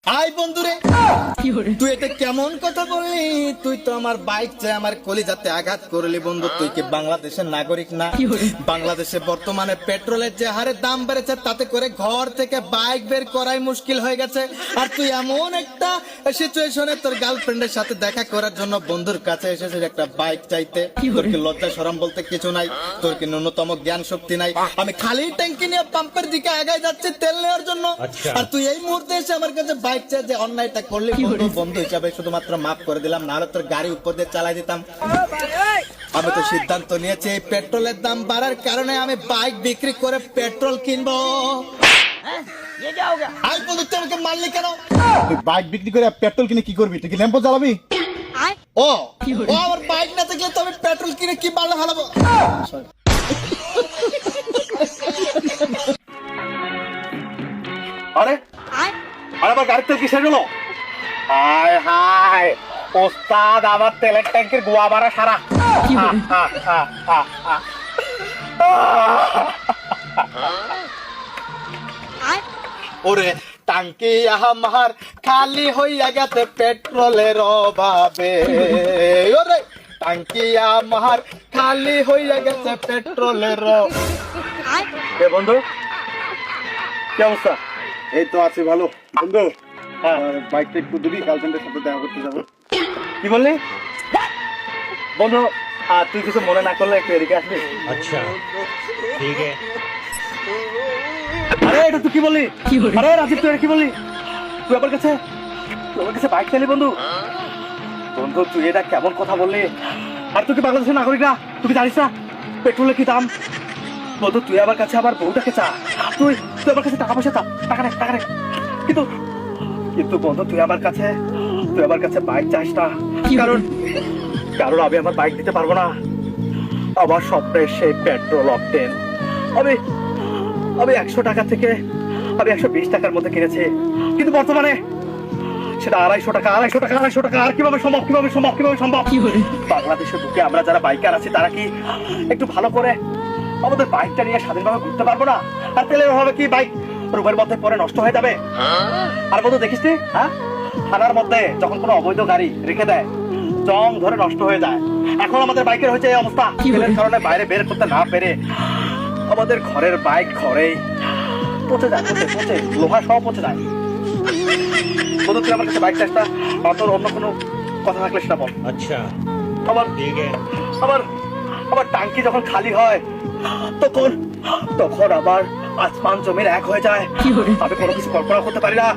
I বন্ধুরে তুই এটা কেমন কথা বললি? তুই তো আমার বাইক চাই আমার কলিজাতে আঘাত করলি বন্ধু। তুই কি বাংলাদেশের নাগরিক না? বাংলাদেশে বর্তমানে পেট্রোলের যে হারে দাম বেড়েছে তাতে করে ঘর থেকে বাইক বের করাই মুশকিল হয়ে গেছে। আর তুই এমন একটা সিচুয়েশনে তোর গার্লফ্রেন্ডের সাথে দেখা করার জন্য বন্ধুর কাছে এসেছিস একটা বাইক চাইতে। তোর কি লজ্জা শরম বলতে কিছু নাই? তোর কি ন্যূনতম জ্ঞান শক্তি নাই? আমি খালি ট্যাঙ্কি নিয়ে পাম্পের দিকে আগায় যাচ্ছি তেল নেওয়ার জন্য, আর তুই এই মুহূর্তে এসে আমার কাছে বাইক চাই। যে অন্যায়টা করলি বন্ধু হিসাবে শুধুমাত্র মাফ করে দিলাম, নাহলে তোর গাড়ি উপর দিয়ে চালাই দিতাম। আমি তো সিদ্ধান্ত নিয়েছি এই পেট্রোলের দাম বাড়ার কারণে আমি বাইক বিক্রি করে পেট্রোল কিনবো। আই বন্ধু তুই আমাকে মারলি কেন? তুই বাইক বিক্রি করে পেট্রোল কিনে কি করবি? তুই কি ল্যাম্পো জ্বালাবি? ও ও আমার বাইক না থাকলে তো আমি পেট্রোল কিনে কি বাড়লে হালাবো? আরে আরে আমার গাড়ির তেল কি শেষ হলো? হায় হায় ওস্তাদ, আমার তেলের ট্যাঙ্কের গোয়া মারা সারা। ওরে টাঙ্কি আমার খালি হইয়া গেছে পেট্রোলের অভাবে। ওরে টাঙ্কি আমার খালি হইয়া গেছে পেট্রোলের এ বন্ধু, কি অবস্থা? এই তো আছি ভালো বন্ধু। বাইকটা একটু দিবি, গার্লফ্রেন্ডের সাথে দেখা করতে যাবো। কি বললি বন্ধু? তুই কিছু মনে না করলে একটু এদিকে আসবি? अच्छा ठीक है। আরে এটা তুই কি বললি? আরে রাজীব তুই কি বললি? তুই আমার কাছে বাইক চাইলি বন্ধু? বন্ধু তুই এটা কেমন কথা বললি? আর তুই কি বাংলাদেশের নাগরিক না? তুই কি জানিস না পেট্রোলের কি দাম? বন্ধু তুই আমার কাছে আমার বউটাকে চা, তুই আমার কাছে টাকা পয়সা চা, টাকা নে। কিন্তু বন্ধু তুই আমার কাছে বাইক চাস না, কারণ আমি আমার বাইক দিতে পারবো না। আমার স্বপ্নের সেই পেট্রোল অকটেন আমি 100 টাকা থেকে 120 টাকার মধ্যে কিনেছি, কিন্তু বর্তমানে সেটা 250 টাকা। আর কিভাবে সম্ভব? বাংলাদেশের বুকে আমরা যারা বাইকার আছি তারা কি একটু ভালো করে আমাদের বাইকটা নিয়ে স্বাধীনভাবে ঘুরতে পারবো না? আর তেলের অভাবে কি বাইক রোগের মধ্যে পরে নষ্ট হয়ে যাবে? আর বন্ধু দেখিস নি, থানার মধ্যে যখন কোনো অবৈধ গাড়ি রেখে দেয় জং ধরে নষ্ট হয়ে যায়। এখন আমাদের বাইকের হয়েছে এই অবস্থা, তেলের কারণে বাইরে বের করতে না পেরে আমাদের ঘরের বাইক ঘরেই পচে যায়, লোহা সহ পচে যায়। বন্ধু তুই আমার কাছে বাইক চাষটা, তোর অন্য কোনো কথা থাকলে সেটা বল। अच्छा আমার ठीक है। আমার টাঙ্কি যখন খালি হয় তখন আমার আসমান জমির এক হয়ে যায়। আমি কোনো কিছু কল্পনা করতে পারি না।